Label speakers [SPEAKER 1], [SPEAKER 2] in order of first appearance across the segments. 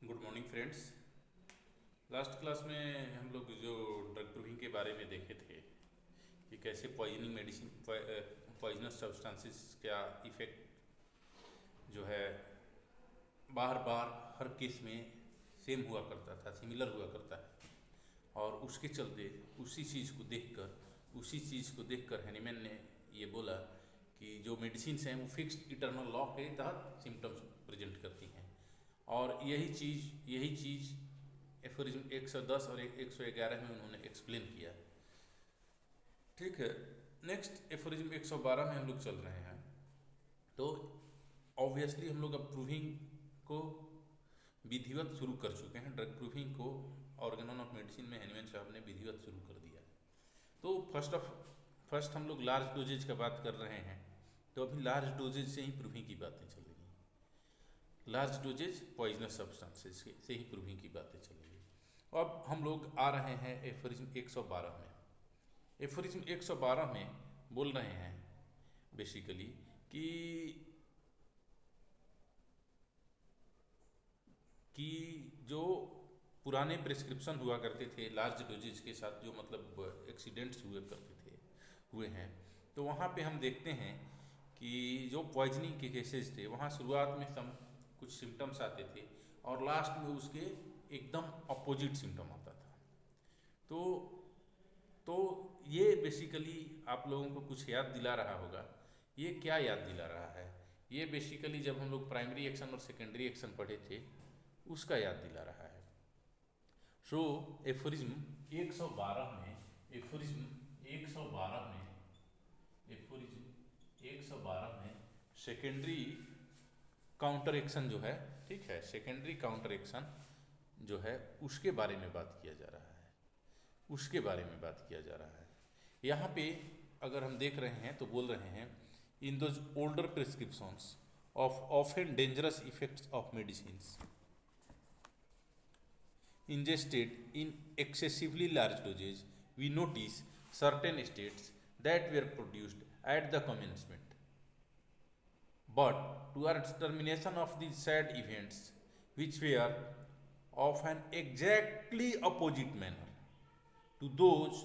[SPEAKER 1] Good morning friends. Last class में हम लोग जो ड्रग प्रूविंग के बारे में देखे थे कि कैसे पॉइजनिंग मेडिसिन पॉइजनस सब्सटेंसेस का इफ़ेक्ट जो है बार बार हर केस में सेम हुआ करता था, सिमिलर हुआ करता है। और उसके चलते उसी चीज़ को देखकर हैनीमैन ने ये बोला कि जो मेडिसिन हैं वो फिक्स्ड इटर्नल लॉ के तहत सिम्टम्स प्रेजेंट करती हैं। और यही चीज़ एफोरिज्म 110 और 111 में उन्होंने एक्सप्लेन किया। ठीक है, नेक्स्ट एफोरिज्म 112 में हम लोग चल रहे हैं। तो ऑब्वियसली हम लोग अब प्रूविंग को विधिवत शुरू कर चुके हैं। ड्रग प्रूविंग को ऑर्गेनॉन ऑफ मेडिसिन में हैनीमैन साहब ने विधिवत शुरू कर दिया। तो फर्स्ट हम लोग लार्ज डोजेज का बात कर रहे हैं। तो अभी लार्ज डोजेज से ही प्रूविंग की बातें चल रही हैं। लार्ज डोजेज पॉइजनस सब्सटेंसेस से ही प्रूविंग की बातें चल रही हैं। अब हम लोग आ रहे हैं एफोरिज्म 112 में। एफोरिज्म 112 में बोल रहे हैं बेसिकली कि कि जो पुराने प्रिस्क्रिप्शन हुआ करते थे लार्ज डोजेज के साथ, जो मतलब एक्सीडेंट्स हुए हैं, तो वहाँ पे हम देखते हैं कि जो पॉइजनिंग के केसेस थे वहाँ शुरुआत में कुछ सिम्टम्स आते थे और लास्ट में उसके एकदम अपोजिट सिम्टम आता था। तो तो ये बेसिकली आप लोगों को कुछ याद दिला रहा होगा। ये क्या याद दिला रहा है? ये बेसिकली जब हम लोग प्राइमरी एक्शन और सेकेंडरी एक्शन पढ़े थे उसका याद दिला रहा है। सो एफोरिज्म 112 में एफोरिज्म 112 में एफोरिज्म 112 में सेकेंडरी काउंटर एक्शन जो है, ठीक है, सेकेंडरी काउंटर एक्शन जो है उसके बारे में बात किया जा रहा है। उसके बारे में बात किया जा रहा है। यहाँ पे अगर हम देख रहे हैं तो बोल रहे हैं in those older prescriptions of often dangerous effects of medicines ingested in excessively large dosage, we notice certain states that were produced at the commencement. But towards termination of these sad events, which were of an exactly opposite manner to those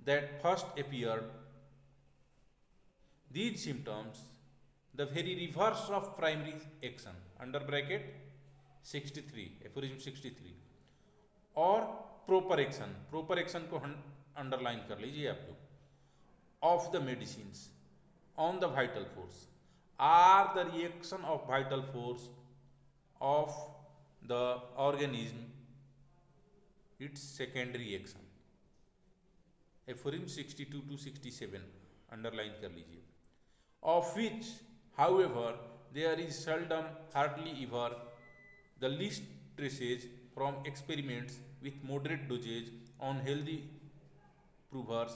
[SPEAKER 1] that first appeared, these symptoms, the very reverse of primary action, under bracket 63, aphorism 63, और proper action को underline कर लीजिए आप लोग, of the medicine on the vital force or the reaction of vital force of the organism, it's secondary action. Aphorism 62 to 67 underline कर लीजिए। Of which however there is seldom hardly ever the least traces from experiments with moderate dosage on healthy provers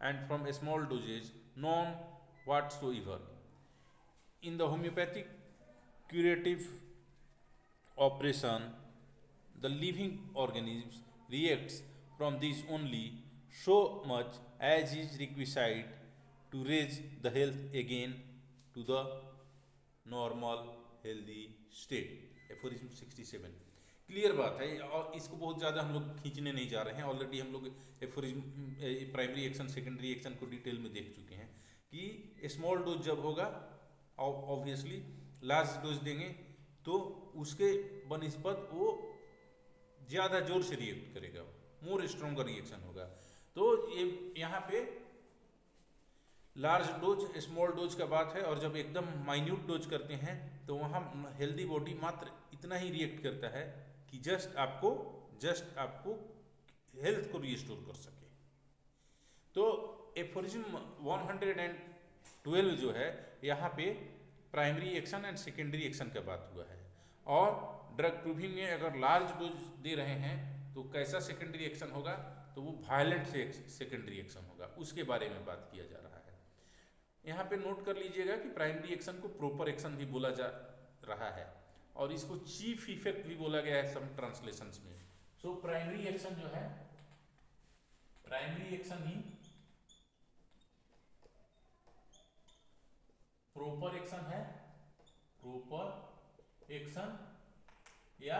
[SPEAKER 1] and from a small dosage none whatsoever. In the homeopathic curative operation, the living organisms reacts from these only so much as is requisite to raise the health again to the normal healthy state. Aphorism 67 clear बात है और इसको बहुत ज़्यादा हम लोग खींचने नहीं जा रहे हैं। ऑलरेडी हम लोग aphorism primary action secondary action को डिटेल में देख चुके हैं कि स्मॉल डोज जब होगा ऑब्वियसली लार्ज डोज देंगे तो उसके बनिस्बत वो ज़्यादा जोर से रिएक्ट करेगा, मोर स्ट्रॉन्गर रिएक्शन होगा। तो ये यहाँ पे लार्ज डोज स्मॉल डोज का बात है, और जब एकदम माइन्यूट डोज करते हैं तो वहाँ हेल्दी बॉडी मात्र इतना ही रिएक्ट करता है कि जस्ट आपको हेल्थ को रिस्टोर कर सके। तो एफोरिज्म 112 जो है यहाँ पे primary action and secondary action का बात हुआ है। और ड्रग प्रूविंग में अगर लार्ज डोज दे रहे हैं तो कैसा सेकेंडरी एक्शन होगा, तो वो वायलेंट सेकेंडरी एक्शन होगा, उसके बारे में बात किया जा रहा है। यहाँ पे नोट कर लीजिएगा कि प्राइमरी एक्शन को प्रोपर एक्शन भी बोला जा रहा है और इसको चीफ इफेक्ट भी बोला गया है सम ट्रांसलेशंस में। सो प्राइमरी एक्शन जो है, प्राइमरी एक्शन ही प्रोपर एक्शन है, प्रोपर एक्शन या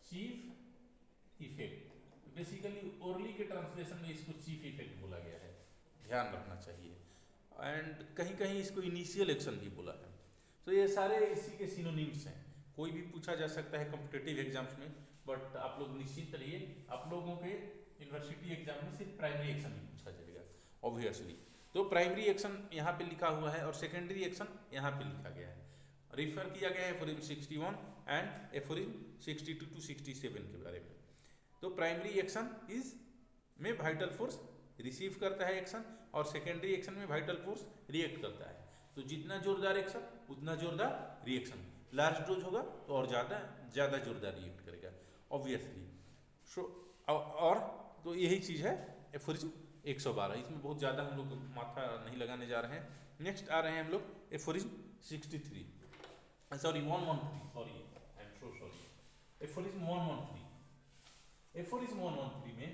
[SPEAKER 1] चीफ इफेक्ट। बेसिकली ओरली के ट्रांसलेशन में इसको चीफ इफेक्ट बोला गया है, ध्यान रखना चाहिए। एंड कहीं कहीं इसको इनिशियल एक्शन भी बोला है। तो ये सारे इसी के सिनोनिम्स हैं, कोई भी पूछा जा सकता है कॉम्पिटिटिव एग्जाम्स में, बट आप लोग निश्चित रहिए, आप लोगों के यूनिवर्सिटी एग्जाम में सिर्फ प्राइमरी एक्शन ही पूछा जाएगा ऑब्वियसली। तो प्राइमरी एक्शन यहाँ पे लिखा हुआ है और सेकेंडरी एक्शन यहाँ पे लिखा गया है, रिफर किया गया है एफोरिज्म 61 एंड एफोरिज्म 62 to 67 के बारे में। तो प्राइमरी एक्शन इज में वाइटल फोर्स रिसीव करता है एक्शन, और सेकेंडरी एक्शन में वाइटल फोर्स रिएक्ट करता है। तो जितना जोरदार एक्शन उतना जोरदार रिएक्शन, लार्ज डोज होगा तो और ज़्यादा जोरदार रिएक्ट करेगा ऑब्वियसली। सो और तो यही चीज़ है एफोरिज्म 112। इसमें बहुत ज़्यादा हम लोग माथा नहीं लगाने जा रहे हैं। नेक्स्ट आ रहे हैं हम लोग aphorism 63, sorry 113, sorry I am so sorry, aphorism 113। Aphorism 113 में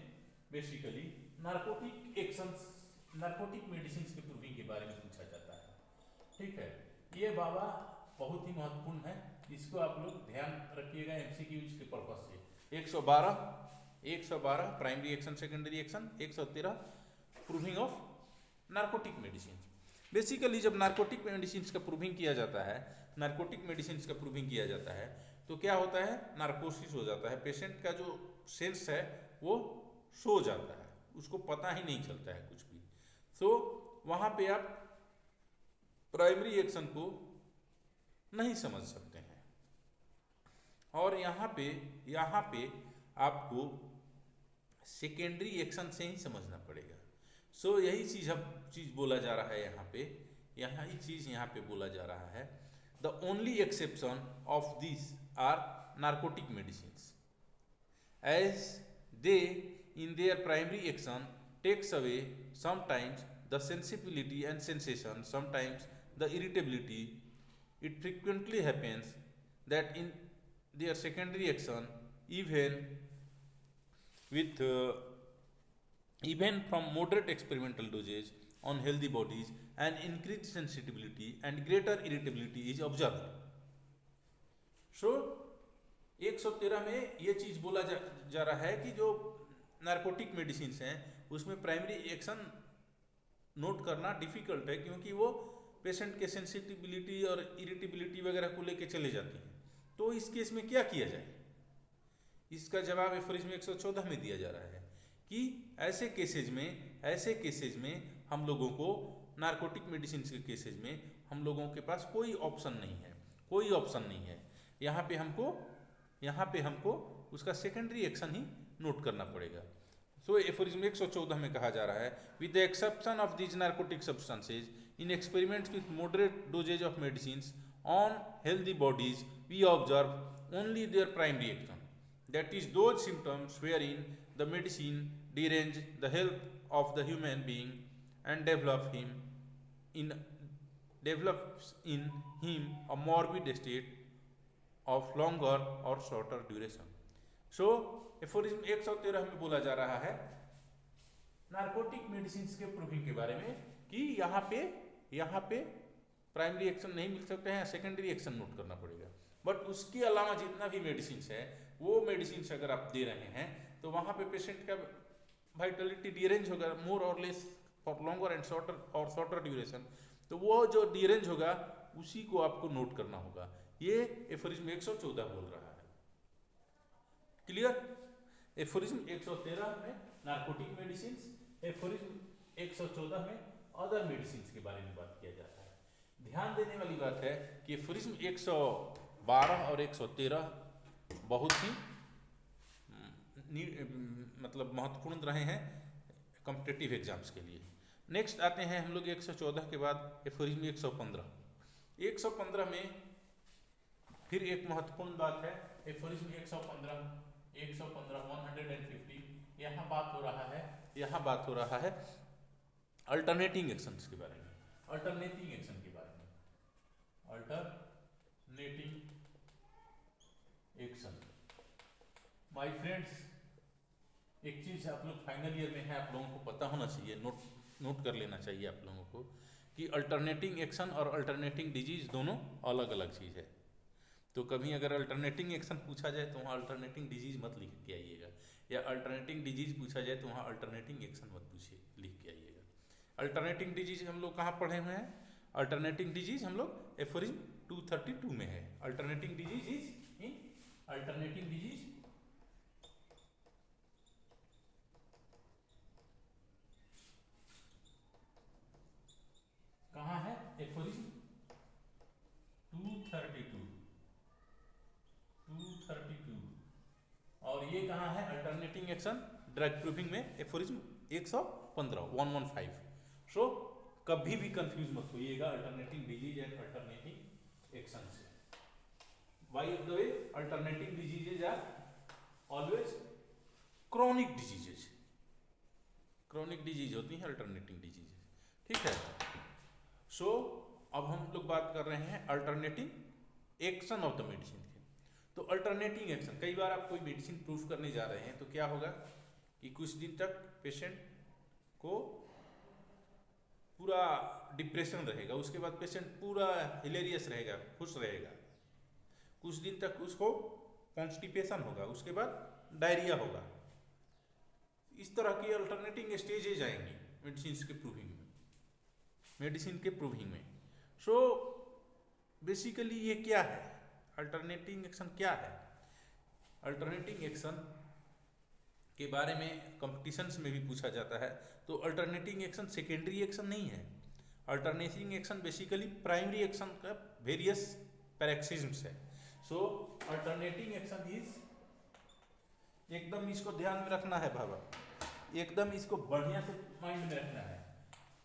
[SPEAKER 1] basically narcotic actions, narcotic medicine के प्रूविंग के बारे में पूछा जाता है। ठीक है, ये बाबा बहुत ही महत्वपूर्ण है, इसको आप लोग ध्यान रखिएगा एमसीक्यूज के पर्पज से। 112 primary action secondary action, 113 proving of narcotic medicine. Basically जब नार्कोटिक मेडिसिन का प्रूविंग किया जाता है, नार्कोटिक मेडिसिन का प्रूविंग किया जाता है तो क्या होता है, नार्कोसिस हो जाता है, पेशेंट का जो सेंस है वो सो जाता है, उसको पता ही नहीं चलता है कुछ भी। तो वहाँ पे आप प्राइमरी एक्शन को नहीं समझ सकते हैं, और यहाँ पे आपको सेकेंडरी एक्शन से ही समझना पड़ेगा। सो यही चीज बोला जा रहा है यहाँ पे, यही चीज यहाँ पे बोला जा रहा है। The only exception of this are narcotic medicine, as they in their primary action takes away sometimes the sensibility and sensation, sometimes the irritability. It frequently happens that in their secondary action, even with even from moderate experimental dosage on healthy bodies, an increased sensitivity and greater irritability is observed. So 113 में ये चीज बोला जा रहा है कि जो narcotic medicine हैं उसमें प्राइमरी एक्शन नोट करना डिफिकल्ट है, क्योंकि वो पेशेंट के सेंसिटिविटी और इरिटेबिलिटी वगैरह को लेके चले जाती हैं। तो इस केस में क्या किया जाए, इसका जवाब एफोरिज्म 114 में दिया जा रहा है कि ऐसे केसेज में हम लोगों को नार्कोटिक मेडिसिन के केसेज में हम लोगों के पास कोई ऑप्शन नहीं है। यहाँ पे हमको उसका सेकेंडरी एक्शन ही नोट करना पड़ेगा। सो एफोरिज्म 114 में कहा जा रहा है, with the exception of these narcotic substances in experiments with moderate doses of medicine on healthy bodies we observe only their primary action, that is those symptoms wherein the medicine derange the health of the human being and develops in him a morbid state of longer or shorter duration. So aphorism 113 में बोला जा रहा है narcotic medicine के proving के बारे में कि यहाँ पे प्राइमरी एक्शन नहीं मिल सकते हैं, सेकेंडरी एक्शन नोट करना पड़ेगा। बट उसके अलावा जितना भी मेडिसिन है वो मेडिसिन अगर आप दे रहे हैं तो वहाँ पे पेशेंट का वाइटलिटी डिरेंज होगा मोर और less for longer and shorter duration, तो वो जो डिरेंज होगा उसी को आपको नोट करना होगा। ये एफोरिज्म 114 बोल रहा है। क्लियर? एफोरिज्म 113 में नार्कोटिक मेडिसिन, एफोरिज्म 114 में अदर मेडिसिन के बारे में बात किया जाता है। ध्यान देने वाली बात है कि एफोरिज्म 112 और 113 बहुत ही मतलब महत्वपूर्ण रहे हैं कॉम्पिटिटिव एग्जाम्स के लिए। नेक्स्ट आते हैं हम लोग 114 के बाद एफोरिज्म 115। 115 में फिर एक महत्वपूर्ण बात है, एफोरिज्म 150 यहाँ बात हो रहा है अल्टरनेटिंग एक्शंस के बारे में, अल्टरनेटिंग एक्शन। माय फ्रेंड्स, एक चीज आप लोग फाइनल ईयर में है, आप लोगों को पता होना चाहिए, नोट कर लेना चाहिए आप लोगों को कि अल्टरनेटिंग एक्शन और अल्टरनेटिंग डिजीज दोनों अलग अलग चीज है। तो कभी अगर अल्टरनेटिंग एक्शन पूछा जाए तो वहाँ अल्टरनेटिंग डिजीज मत लिख के आइएगा, या अल्टरनेटिंग डिजीज पूछा जाए तो वहाँ अल्टरनेटिंग एक्शन मत पूछिए, लिख के आइएगा। अल्टरनेटिंग डिजीज हम लोग कहाँ पढ़े हुए हैं? अल्टरनेटिंग डिजीज हम लोग एफोरिज्म 232 में है। Alternating disease is in alternating disease कहाँ है? एफोरिज्म 232 और ये कहाँ है? अल्टरनेटिंग एक्शन ड्रग प्रूफिंग में एफोरिज्म 115। सो कभी भी कंफ्यूज मत होइएगा alternating disease and alternating action से। By of the way, alternating diseases are always chronic diseases, chronic disease होती हैं अल्टरनेटिंग डिजीजेज, ठीक है। सो अब हम लोग बात कर रहे हैं alternating action of the medicine के। तो अल्टरनेटिंग एक्शन, कई बार आप कोई मेडिसिन प्रूफ करने जा रहे हैं तो क्या होगा कि कुछ दिन तक पेशेंट को पूरा डिप्रेशन रहेगा, उसके बाद पेशेंट पूरा हिलेरियस रहेगा, खुश रहेगा, कुछ दिन तक उसको कॉन्स्टिपेशन होगा, उसके बाद डायरिया होगा। इस तरह की अल्टरनेटिंग स्टेजेज आएंगी मेडिसिन के प्रूविंग में, मेडिसिन के प्रूविंग में। सो बेसिकली ये क्या है? अल्टरनेटिंग एक्शन क्या है? अल्टरनेटिंग एक्शन के बारे में कंपटीशंस में भी पूछा जाता है। तो अल्टरनेटिंग एक्शन सेकेंडरी एक्शन नहीं है। Alternating action basically primary action का वेरियस पैरेक्सिज्म्स है। सो अल्टरनेटिंग एक्शन इज, एकदम इसको ध्यान में रखना है बाबा, एकदम इसको बढ़िया से माइंड में रखना है।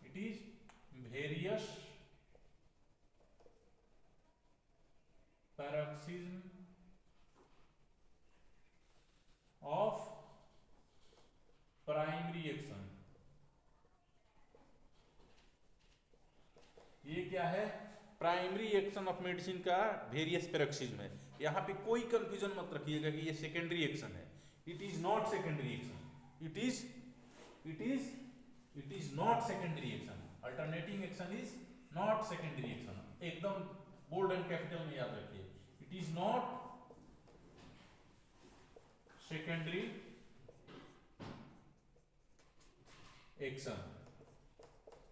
[SPEAKER 1] It is various paroxysm of primary action. ये क्या है? प्राइमरी एक्शन ऑफ मेडिसिन का वेरियस पैरेक्सिज्म है। यहाँ पे कोई कंफ्यूजन मत रखिएगा कि ये सेकेंडरी एक्शन है। It is not secondary action, it is not secondary action. Alternating action is not secondary action, एकदम बोल्ड एंड कैपिटल में याद रखिए। It is not secondary action,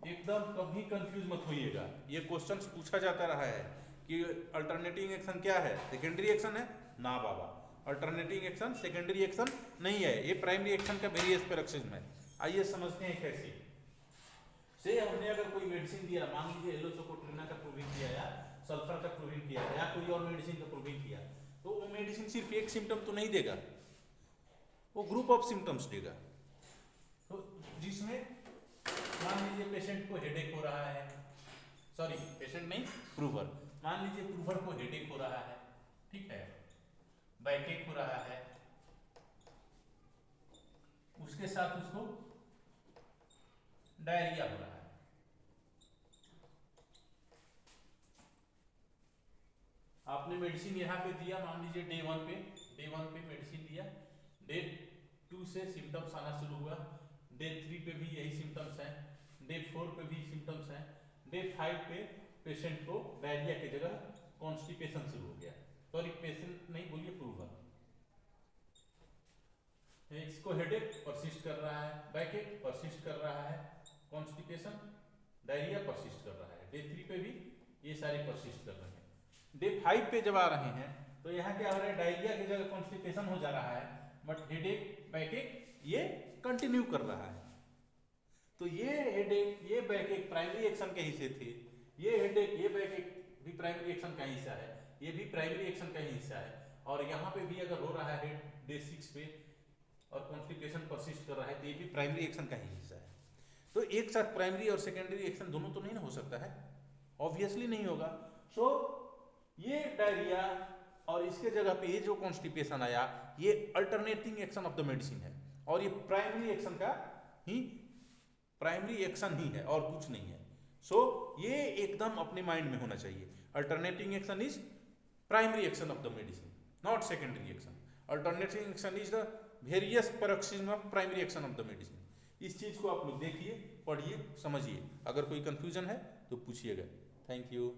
[SPEAKER 1] एकदम कभी कंफ्यूज मत होइएगा। ये क्वेश्चंस पूछा जाता रहा है कि अल्टरनेटिंग एक्शन क्या है? सेकेंडरी एक्शन है ना बाबा, अल्टरनेटिंग एक्शन सेकेंडरी एक्शन नहीं है, ये प्राइमरी एक्शन का वेरियस पैरेक्सिज्म है। आइए समझते हैं कैसे। से हमने अगर कोई मेडिसिन दिया, मान लीजिए एलोसोकोट्रिना का प्रूविंग किया या सल्फर का प्रूविंग किया या कोई और मेडिसिन का प्रूविंग किया, तो वो मेडिसिन सिर्फ एक सिम्टम तो नहीं देगा, वो ग्रुप ऑफ सिम्टम्स देगा। तो जिसमें मान लीजिए पेशेंट को हेडेक हो रहा है, सॉरी पेशेंट नहीं, प्रूवर, मान लीजिए प्रूवर को हेडेक हो रहा है, ठीक है, बैकएक हो रहा है, उसके साथ उसको डायरिया हो रहा है। आपने मेडिसिन यहाँ पे दिया, मान लीजिए डे वन पे मेडिसिन दिया, डे 2 से सिम्टम्स आना शुरू हुआ, डे 3 पे भी यही सिम्टम्स हैं, डे 4 पे भी सिम्टम्स हैं, डे 5 पे पेशेंट को डायरिया की जगह कॉन्स्टिपेशन शुरू हो गया, सॉरी पेशेंट नहीं बोलिए, प्रूवर। इसको हेडेक परसिस्ट कर रहा है, बैकएक परसिस्ट कर रहा है, कॉन्स्टिपेशन डायरिया परसिस्ट कर रहा है, डे 3 पे भी ये सारे परसिस्ट कर रहे हैं। डे 5 पे जब आ रहे हैं तो यहाँ क्या हो रहा है? डायरिया की जगह कॉन्स्टिपेशन हो जा रहा है, बट हेडेक बैकएक ये कंटिन्यू कर रहा है। तो ये हेडेक ये बैकएक प्राइमरी एक्शन के हिस्से थे, ये हेडेक ये बैकएक भी प्राइमरी एक्शन का हिस्सा है, ये भी प्राइमरी एक्शन का ही हिस्सा है। और यहाँ पे भी अगर हो रहा है डे 6 पे और कॉन्स्टिपेशन परसिस्ट कर रहा है, तो ये भी प्राइमरी एक्शन का ही हिस्सा है। तो एक साथ प्राइमरी और सेकेंडरी एक्शन दोनों तो नहीं ना हो सकता है, ऑब्वियसली नहीं होगा। सो ये डायरिया और इसके जगह पे ये जो कॉन्स्टिपेशन आया, ये alternating action of the medicine है, और ये प्राइमरी एक्शन का ही प्राइमरी एक्शन ही है और कुछ नहीं है। सो ये एकदम अपने माइंड में होना चाहिए। Alternating action is primary action of the medicine, not secondary action. Alternating action is the various paroxysm of primary action of the medicine. इस चीज को आप लोग देखिए, पढ़िए, समझिए। अगर कोई कंफ्यूजन है तो पूछिएगा। Thank you.